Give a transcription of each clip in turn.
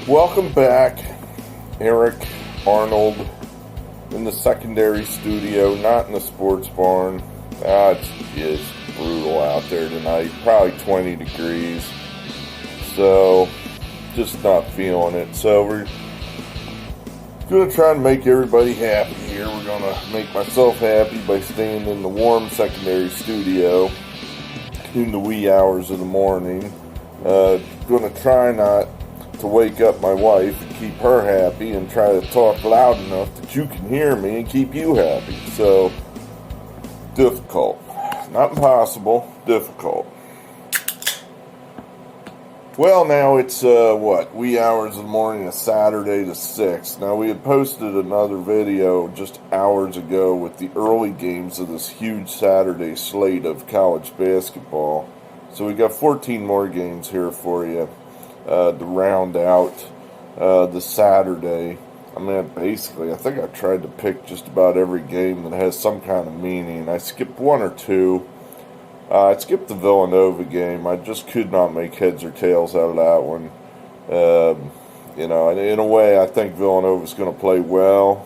Welcome back, Eric, Arnold, in the secondary studio, not in the sports barn. It's brutal out there tonight, probably 20 degrees, so just not feeling it. So we're going to try and make everybody happy here. We're going to make myself happy by staying in the warm secondary studio in the wee hours of the morning. Going to try not to wake up my wife and keep her happy, and try to talk loud enough that you can hear me and keep you happy. So, difficult. Not impossible, difficult. Well, now it's, wee hours of the morning of Saturday the 6th. Now, we had posted another video just hours ago with the early games of this huge Saturday slate of college basketball. So we got 14 more games here for you to round out the Saturday. I mean, basically, I think I tried to pick just about every game that has some kind of meaning. I skipped one or two. I skipped the Villanova game. I just could not make heads or tails out of that one. And in a way, I think Villanova's going to play well.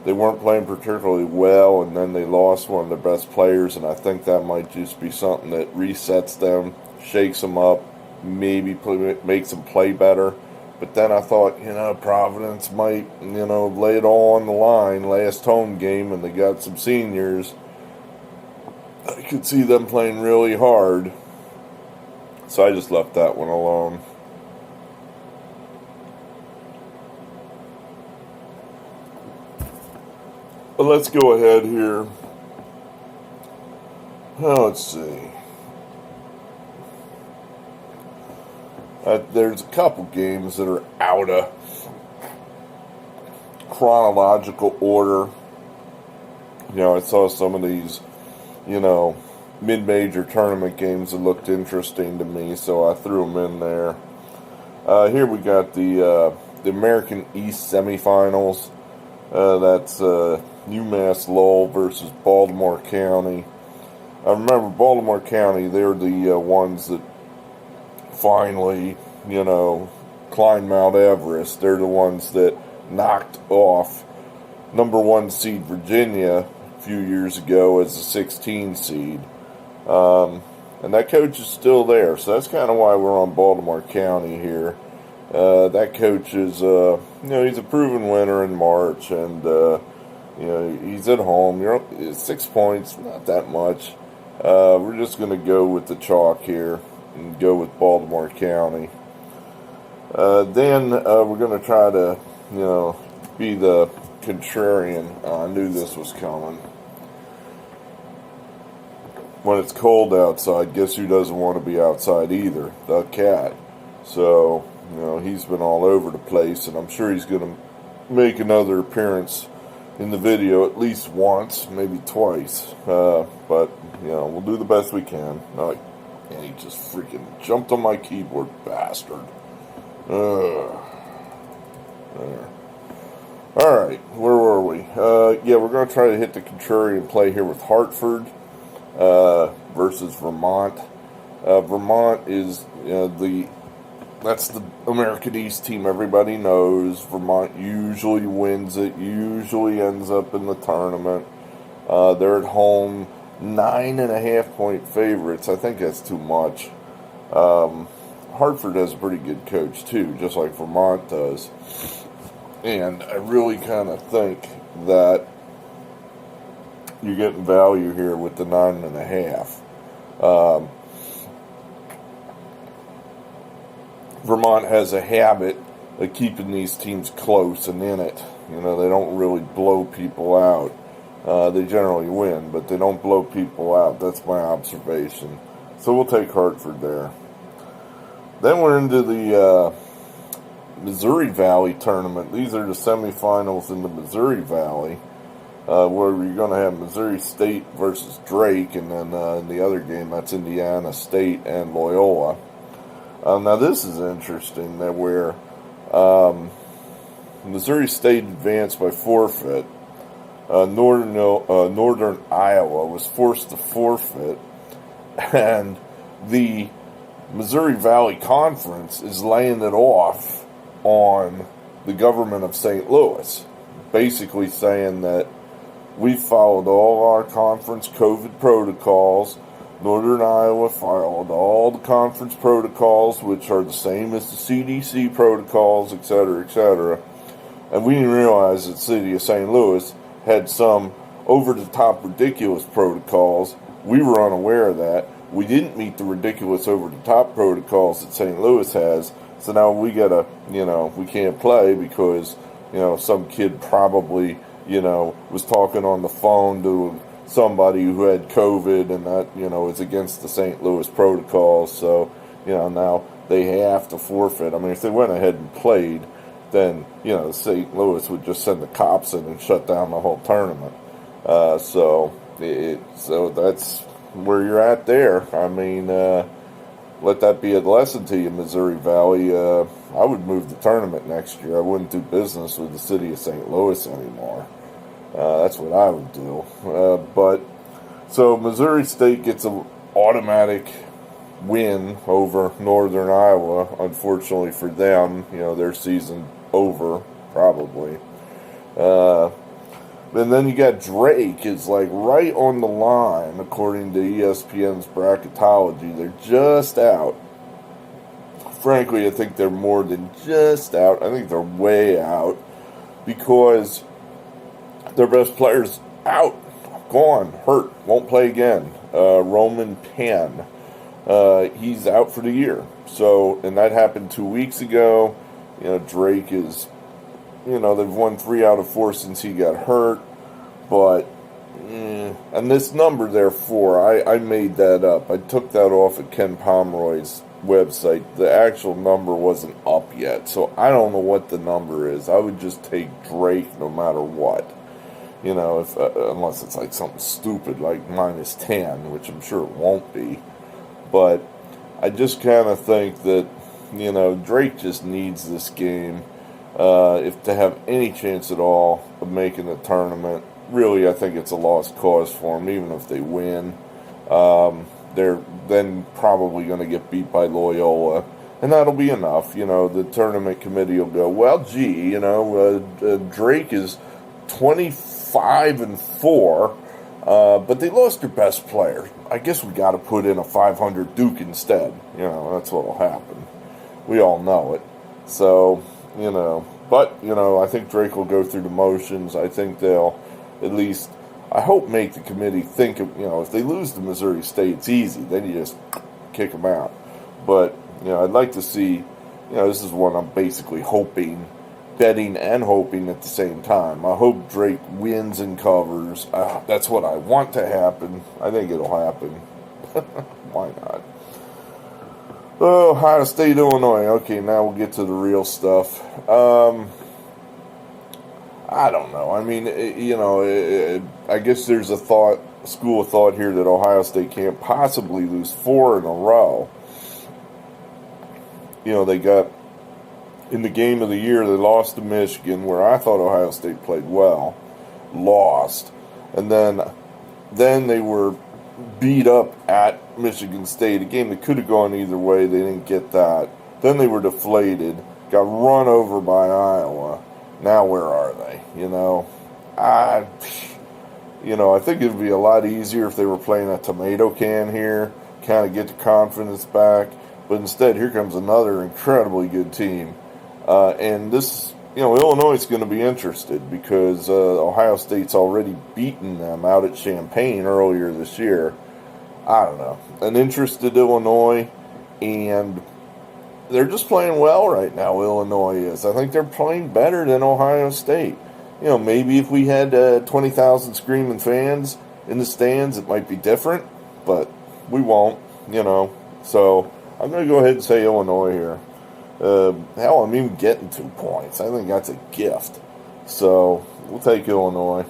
They weren't playing particularly well, and then they lost one of their best players, and I think that might just be something that resets them, shakes them up, maybe makes them play better. But then I thought, Providence might, lay it all on the line. Last home game, and they got some seniors. I could see them playing really hard. So I just left that one alone. But let's go ahead here. Let's see. There's a couple games that are out of chronological order. I saw some of these, mid-major tournament games that looked interesting to me, so I threw them in there. Here we got the American East semifinals. That's UMass Lowell versus Baltimore County. I remember Baltimore County, they're the ones that finally, climbed Mount Everest. They're the ones that knocked off number 1 seed Virginia a few years ago as a 16 seed. And that coach is still there, so that's kind of why we're on Baltimore County here. That coach is, he's a proven winner in March, and, he's at home. 6 points, not that much. We're just going to go with the chalk here and go with Baltimore County. Then we're going to try to, be the contrarian. I knew this was coming. When it's cold outside, guess who doesn't want to be outside either? The cat. So, he's been all over the place, and I'm sure he's going to make another appearance in the video at least once, maybe twice. But, we'll do the best we can. And he just freaking jumped on my keyboard, bastard. There. Alright, where were we? We're going to try to hit the contrarian play here with Hartford versus Vermont. Vermont is that's the American East team everybody knows. Vermont usually wins it, usually ends up in the tournament. They're at home, 9.5 point favorites. I think that's too much. Hartford has a pretty good coach too, just like Vermont does. And I really kind of think that you're getting value here with the 9.5. Vermont has a habit of keeping these teams close and in it. They don't really blow people out. They generally win, but they don't blow people out. That's my observation. So we'll take Hartford there. Then we're into the Missouri Valley tournament. These are the semifinals in the Missouri Valley, where you're going to have Missouri State versus Drake, and then in the other game, that's Indiana State and Loyola. Now this is interesting, that where Missouri State advanced by forfeit. Northern Iowa was forced to forfeit, and the Missouri Valley Conference is laying it off on the government of St. Louis, basically saying that we followed all our conference COVID protocols. Northern Iowa followed all the conference protocols, which are the same as the CDC protocols, etc., etc. And we didn't realize that the city of St. Louis had some over-the-top ridiculous protocols. We were unaware of that. We didn't meet the ridiculous over-the-top protocols that St. Louis has. So now we gotta, we can't play because, some kid probably, was talking on the phone to somebody who had COVID, and that, is against the St. Louis protocols. So, now they have to forfeit. I mean, if they went ahead and played, then, St. Louis would just send the cops in and shut down the whole tournament. So that's where you're at there. I mean, let that be a lesson to you, Missouri Valley. I would move the tournament next year. I wouldn't do business with the city of St. Louis anymore. That's what I would do. So Missouri State gets an automatic win over Northern Iowa. Unfortunately for them, their season over, probably. And then you got Drake is like right on the line, according to ESPN's bracketology. They're just out. Frankly, I think they're more than just out. I think they're way out because their best player's out, gone, hurt, won't play again. Roman Penn, he's out for the year. So, and that happened 2 weeks ago. Drake is, they've won 3 out of 4 since he got hurt. But, and this number there, 4, I made that up. I took that off of Ken Pomeroy's website. The actual number wasn't up yet, so I don't know what the number is. I would just take Drake no matter what. If unless it's like something stupid like -10, which I'm sure it won't be. But I just kind of think that, Drake just needs this game if to have any chance at all of making the tournament. Really, I think it's a lost cause for them, even if they win. They're then probably going to get beat by Loyola, and that'll be enough. The tournament committee will go, well, gee, Drake is 25-4, but they lost their best player. I guess we got to put in a 500 Duke instead. That's what'll happen. We all know it. So, but, I think Drake will go through the motions. I think they'll at least, I hope, make the committee think of, if they lose to Missouri State, it's easy. Then you just kick them out. But, I'd like to see, this is what I'm basically hoping, betting and hoping at the same time. I hope Drake wins and covers. That's what I want to happen. I think it'll happen. Why not? Oh, Ohio State, Illinois. Okay, now we'll get to the real stuff. I don't know. I mean, I guess there's a school of thought here that Ohio State can't possibly lose 4 in a row. They got, in the game of the year, they lost to Michigan, where I thought Ohio State played well. Lost. And then they were beat up at Michigan State, a game that could have gone either way. They didn't get that. Then they were deflated, got run over by Iowa. Now where are they? I think it would be a lot easier if they were playing a tomato can here, kind of get the confidence back. But instead, here comes another incredibly good team. And this, Illinois is going to be interested because Ohio State's already beaten them out at Champaign earlier this year. I don't know. An interested Illinois, and they're just playing well right now, Illinois is. I think they're playing better than Ohio State. Maybe if we had 20,000 screaming fans in the stands, it might be different, but we won't, So I'm going to go ahead and say Illinois here. Hell, I'm even getting 2 points. I think that's a gift. So we'll take Illinois.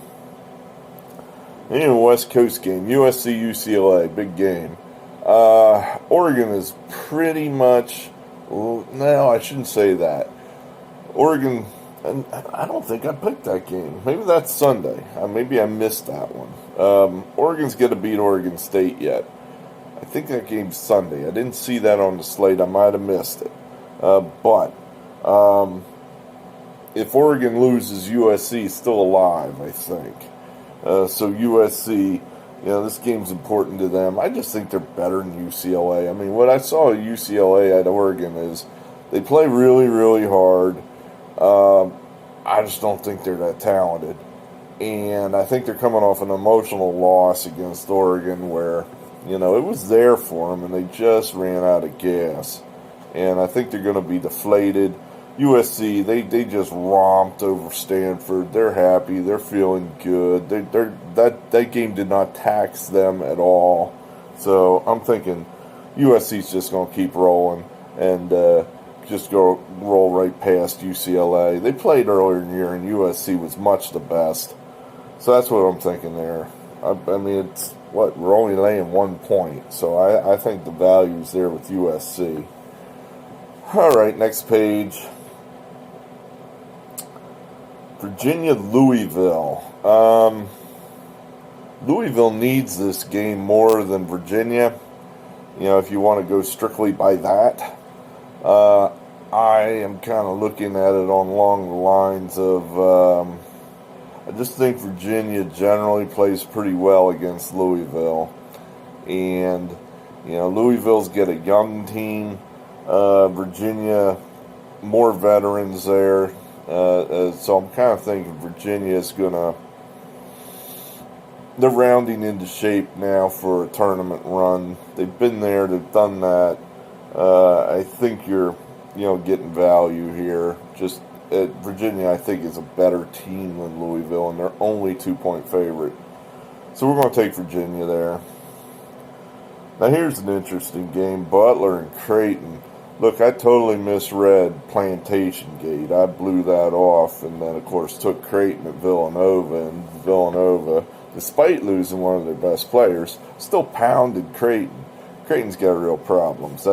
And a West Coast game, USC UCLA, big game. Oregon is pretty much. No, I shouldn't say that. Oregon, and I don't think I picked that game. Maybe that's Sunday. Maybe I missed that one. Oregon's going to beat Oregon State yet. I think that game's Sunday. I didn't see that on the slate. I might have missed it. But If Oregon loses, USC is still alive, I think. So USC, this game's important to them. I just think they're better than UCLA. I mean, what I saw at UCLA at Oregon is they play really, really hard. I just don't think they're that talented. And I think they're coming off an emotional loss against Oregon where, it was there for them and they just ran out of gas. And I think they're going to be deflated. USC, they just romped over Stanford. They're happy. They're feeling good. That game did not tax them at all. So I'm thinking USC's just going to keep rolling and just roll right past UCLA. They played earlier in the year, and USC was much the best. So that's what I'm thinking there. I mean, we're only laying 1 point. So I think the value's there with USC. All right, next page. Virginia, Louisville. Louisville needs this game more than Virginia. If you want to go strictly by that. I am kind of looking at it along the lines of, I just think Virginia generally plays pretty well against Louisville. And, Louisville's got a young team. Virginia, more veterans there. So I'm kind of thinking Virginia is they're rounding into shape now for a tournament run. They've been there, they've done that. I think you're, getting value here. Just Virginia, I think, is a better team than Louisville, and they're only 2-point favorite. So we're going to take Virginia there. Now here's an interesting game, Butler and Creighton. Look, I totally misread Plantation Gate. I blew that off and then, of course, took Creighton at Villanova. And Villanova, despite losing one of their best players, still pounded Creighton. Creighton's got real problems.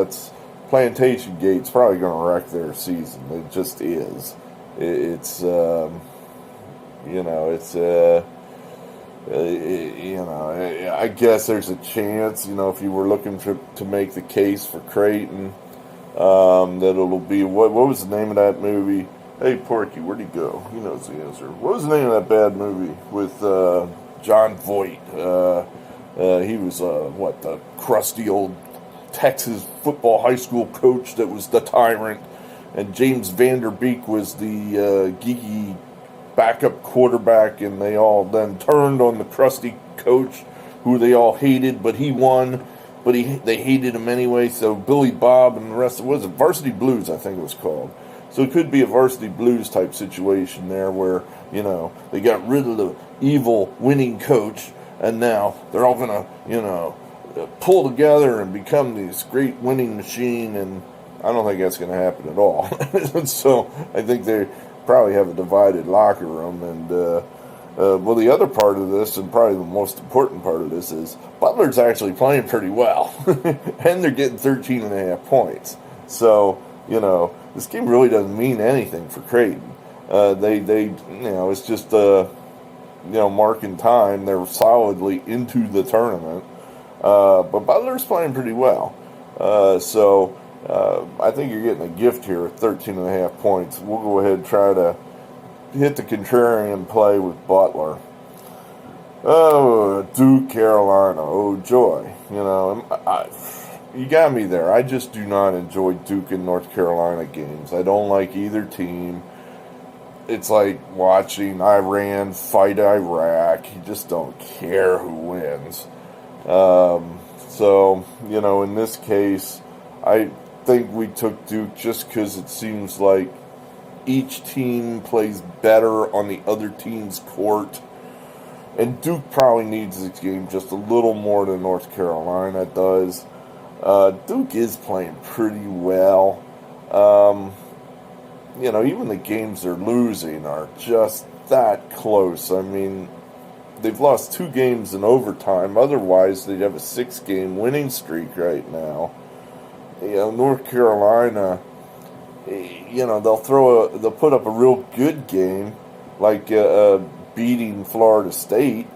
Plantation Gate's probably going to wreck their season. It just is. I guess there's a chance, if you were looking to make the case for Creighton, that it'll be, what was the name of that movie? Hey, Porky, where'd he go? He knows the answer. What was the name of that bad movie with John Voight? He was, the crusty old Texas football high school coach that was the tyrant, and James Vanderbeek was the geeky backup quarterback, and they all then turned on the crusty coach who they all hated, but he won. But they hated him anyway, so Billy Bob and the rest, was it Varsity Blues, I think it was called. So it could be a Varsity Blues type situation there where, they got rid of the evil winning coach, and now they're all going to, pull together and become this great winning machine, and I don't think that's going to happen at all. So I think they probably have a divided locker room, and well, the other part of this, and probably the most important part of this, is Butler's actually playing pretty well. And they're getting 13.5 points. So, this game really doesn't mean anything for Creighton. It's just, marking time. They're solidly into the tournament. But Butler's playing pretty well. So, I think you're getting a gift here at 13.5 points. We'll go ahead and try to hit the contrarian play with Butler. Oh, Duke, Carolina. Oh, joy. You got me there. I just do not enjoy Duke and North Carolina games. I don't like either team. It's like watching Iran fight Iraq. You just don't care who wins. So, in this case, I think we took Duke just because it seems like each team plays better on the other team's court. And Duke probably needs this game just a little more than North Carolina does. Duke is playing pretty well. Even the games they're losing are just that close. I mean, they've lost 2 games in overtime. Otherwise, they'd have a 6-game winning streak right now. North Carolina, they'll put up a real good game, like beating Florida State,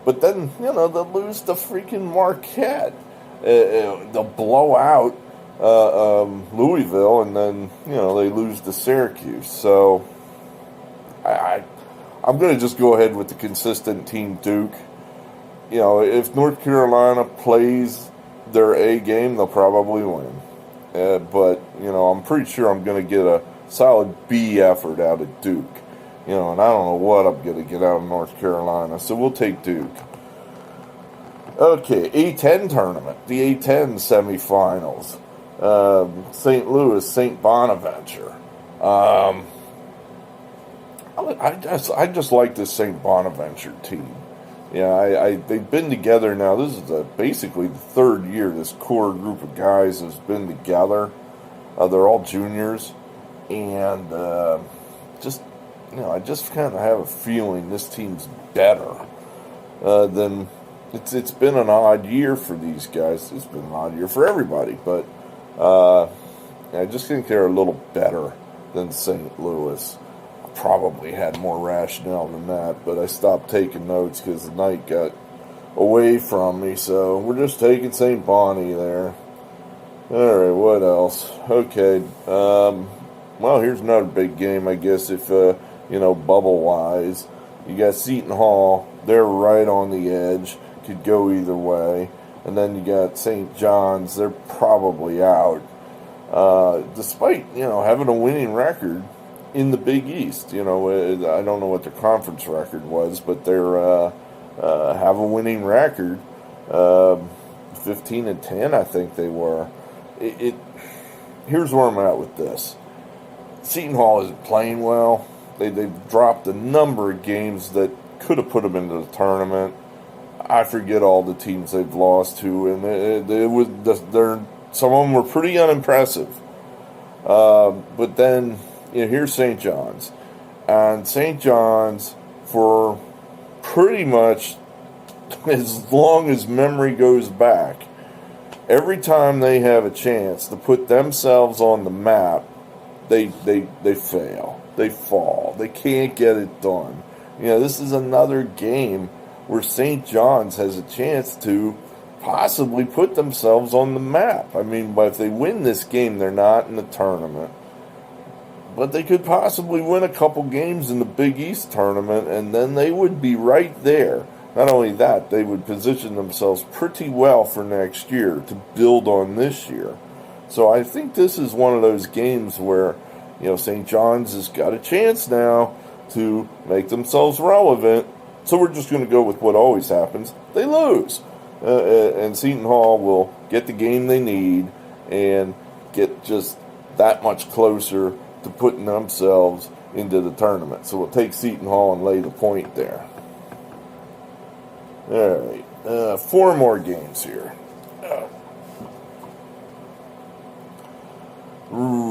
but then they'll lose to freaking Marquette. They'll blow out Louisville, and then they lose to Syracuse. So I'm going to just go ahead with the consistent team Duke. If North Carolina plays their A game, they'll probably win. But I'm pretty sure I'm going to get a solid B effort out of Duke. And I don't know what I'm going to get out of North Carolina, so we'll take Duke. Okay, A10 tournament, the A10 semifinals. St. Louis, St. Bonaventure. I just like this St. Bonaventure team. They've been together now. This is basically the third year this core group of guys has been together. They're all juniors, and I just kind of have a feeling this team's better than. It's been an odd year for these guys. It's been an odd year for everybody, but I just think they're a little better than St. Louis. I probably had more rationale than that, but I stopped taking notes because the night got away from me, so we're just taking St. Bonnie there. Alright, what else? Okay, well, here's another big game, I guess, if, bubble-wise. You got Seton Hall. They're right on the edge. Could go either way. And then you got St. John's. They're probably out. Despite, having a winning record in the Big East. I don't know what their conference record was, but they're have a winning record. 15-10, I think they were. Here's where I'm at with this. Seton Hall isn't playing well. They've dropped a number of games that could have put them into the tournament. I forget all the teams they've lost to, and some of them were pretty unimpressive. But then, here's St. John's. And St. John's, for pretty much as long as memory goes back, every time they have a chance to put themselves on the map, they fail. They fall. They can't get it done. This is another game where St. John's has a chance to possibly put themselves on the map. But if they win this game, they're not in the tournament. But they could possibly win a couple games in the Big East tournament, and then they would be right there. Not only that, they would position themselves pretty well for next year to build on this year. So I think this is one of those games where, St. John's has got a chance now to make themselves relevant. So we're just going to go with what always happens. They lose. And Seton Hall will get the game they need and get just that much closer to putting themselves into the tournament. So we'll take Seton Hall and lay the point there. All right. 4 more games here.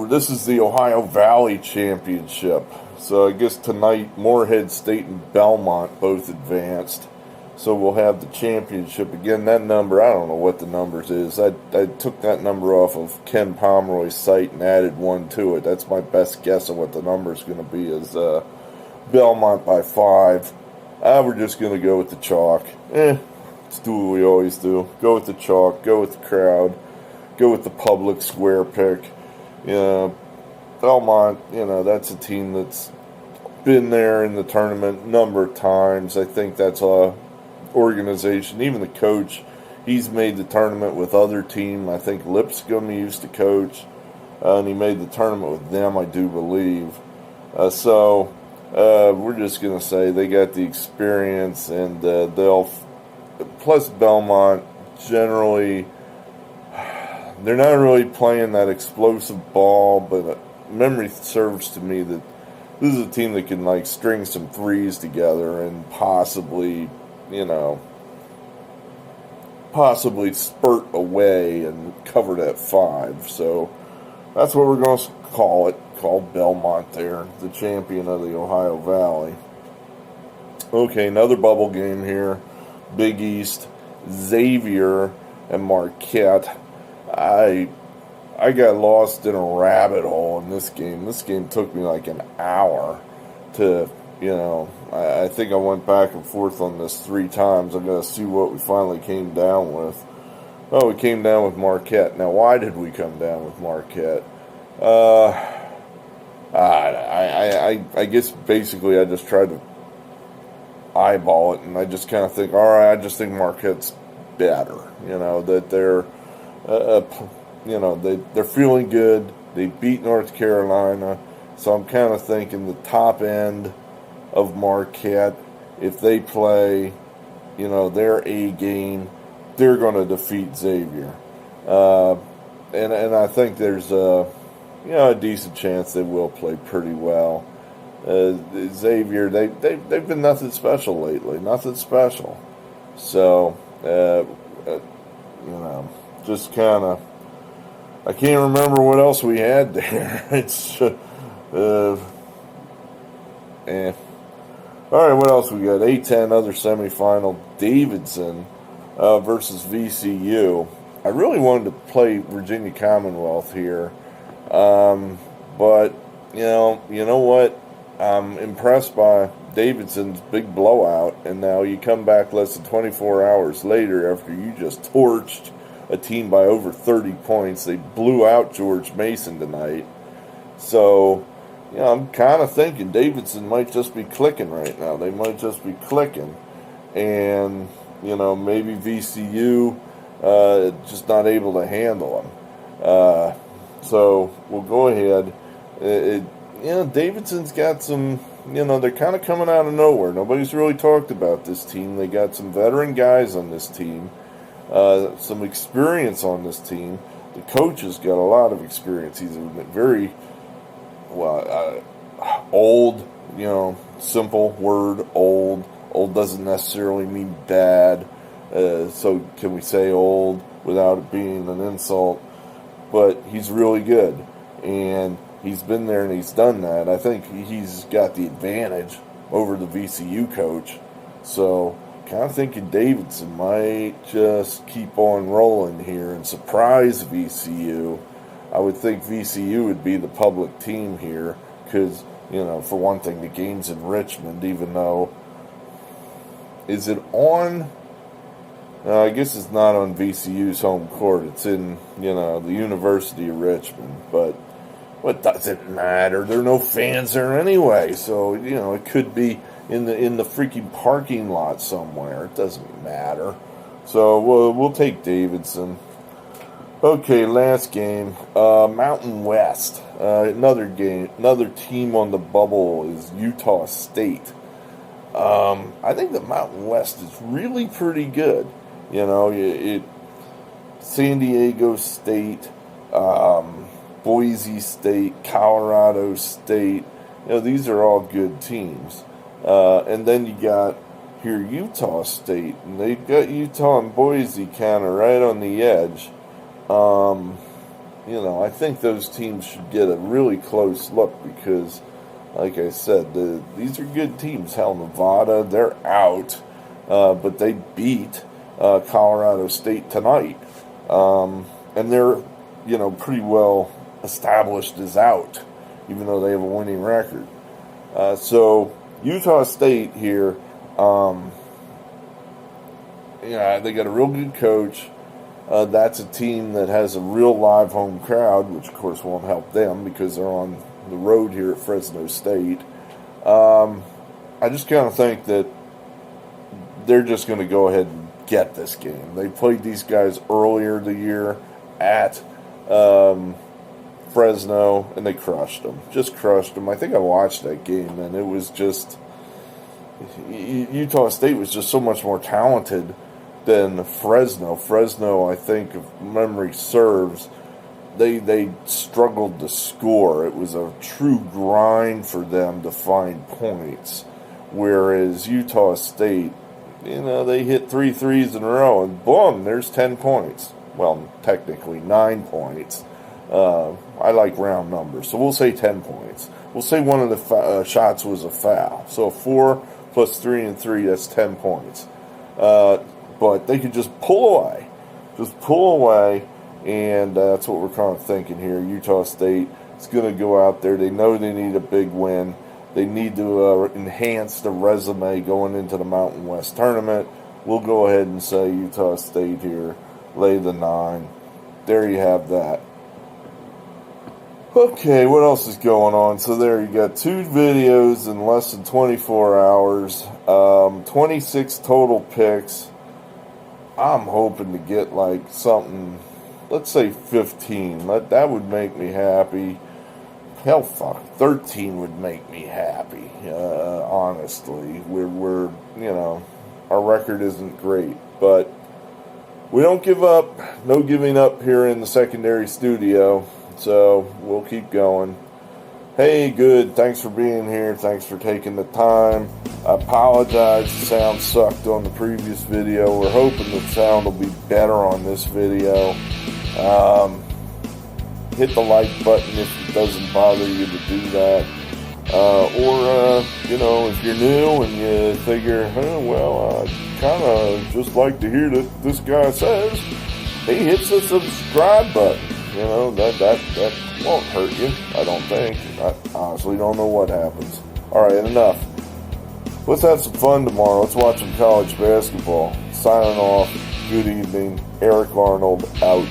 This is the Ohio Valley Championship. So I guess tonight, Morehead State and Belmont both advanced. So we'll have the championship. Again, that number, I don't know what the numbers is. I took that number off of Ken Pomeroy's site and added 1 to it. That's my best guess of what the number is going to be, is Belmont by 5. We're just going to go with the chalk. Let's do what we always do. Go with the chalk. Go with the crowd. Go with the public square pick. Belmont, that's a team that's been there in the tournament a number of times. I think that's a organization. Even the coach, he's made the tournament with other team. I think Lipscomb used to coach, and he made the tournament with them, I do believe. So we're just going to say they got the experience, and they'll. Plus Belmont, generally, they're not really playing that explosive ball, but memory serves to me that this is a team that can string some threes together and possibly spurt away and cover that 5. So that's what we're going to call it. Call Belmont there, the champion of the Ohio Valley. Okay, another bubble game here. Big East, Xavier and Marquette. I got lost in a rabbit hole in this game. This game took me like an hour to, I think I went back and forth on this 3 times. I got to see what we finally came down with. Oh, we came down with Marquette. Now, why did we come down with Marquette? Uh, I guess basically I just tried to eyeball it, and I just kind of think, all right, I just think Marquette's better. That they're, they're feeling good. They beat North Carolina, so I'm kind of thinking the top end of Marquette, if they play, their A game, they're going to defeat Xavier. And I think there's a decent chance they will play pretty well. Xavier, they've been nothing special lately, nothing special. So, just kind of, I can't remember what else we had there. It's, All right, what else we got? A10, other semifinal, Davidson versus VCU. I really wanted to play Virginia Commonwealth here, but you know what? I'm impressed by Davidson's big blowout, and now you come back less than 24 hours later after you just torched a team by over 30 points. They blew out George Mason tonight. So, I'm kind of thinking Davidson might just be clicking right now. They might just be clicking. And, maybe VCU just not able to handle them. So we'll go ahead. Davidson's got some, they're kind of coming out of nowhere. Nobody's really talked about this team. They got some veteran guys on this team, some experience on this team. The coach has got a lot of experience. He's a very, old, simple word, old. Old doesn't necessarily mean bad. So can we say old without it being an insult? But he's really good. And he's been there and he's done that. I think he's got the advantage over the VCU coach. So, kind of thinking Davidson might just keep on rolling here and surprise VCU. I would think VCU would be the public team here because, for one thing, the game's in Richmond, even though, is it on? I guess it's not on VCU's home court. It's in, the University of Richmond, but what does it matter? There are no fans there anyway, so it could be in the freaking parking lot somewhere. It doesn't matter. So we'll take Davidson. Okay, last game, Mountain West. Another game, another team on the bubble is Utah State. I think the Mountain West is really pretty good. San Diego State. Boise State, Colorado State, these are all good teams. And then you got here Utah State, and they've got Utah and Boise kind of right on the edge. I think those teams should get a really close look because, like I said, these are good teams. Hell, Nevada, they're out, but they beat Colorado State tonight. And they're, pretty well established as out, even though they have a winning record. So Utah State here, they got a real good coach. That's a team that has a real live home crowd, which of course won't help them because they're on the road here at Fresno State. I just kind of think that they're just going to go ahead and get this game. They played these guys earlier the year at Fresno, and they crushed them. Just crushed them. I think I watched that game, and it was just... Utah State was just so much more talented than Fresno. Fresno, I think, if memory serves, they struggled to score. It was a true grind for them to find points. Whereas Utah State, they hit 3 threes in a row, and boom, there's 10 points. Well, technically 9 points. I like round numbers, so we'll say 10 points. We'll say one of the shots was a foul. So 4 plus 3 and 3, that's 10 points. But they could just pull away. Just pull away, and that's what we're kind of thinking here. Utah State is going to go out there. They know they need a big win. They need to enhance the resume going into the Mountain West tournament. We'll go ahead and say Utah State here lay the 9. There you have that. Okay, what else is going on? So there you got 2 videos in less than 24 hours. 26 total picks. I'm hoping to get like something, let's say 15. That would make me happy. Hell, fuck, 13 would make me happy. Honestly, we're our record isn't great, but we don't give up. No giving up here in the secondary studio. So we'll keep going. Hey, good. Thanks for being here. Thanks for taking the time. I apologize. The sound sucked on the previous video. We're hoping the sound will be better on this video. Hit the like button if it doesn't bother you to do that. Or if you're new and you figure, I kind of just like to hear that this guy says, he hits the subscribe button. That won't hurt you, I don't think. I honestly don't know what happens. Alright, enough. Let's have some fun tomorrow. Let's watch some college basketball. Signing off. Good evening. Eric Arnold out.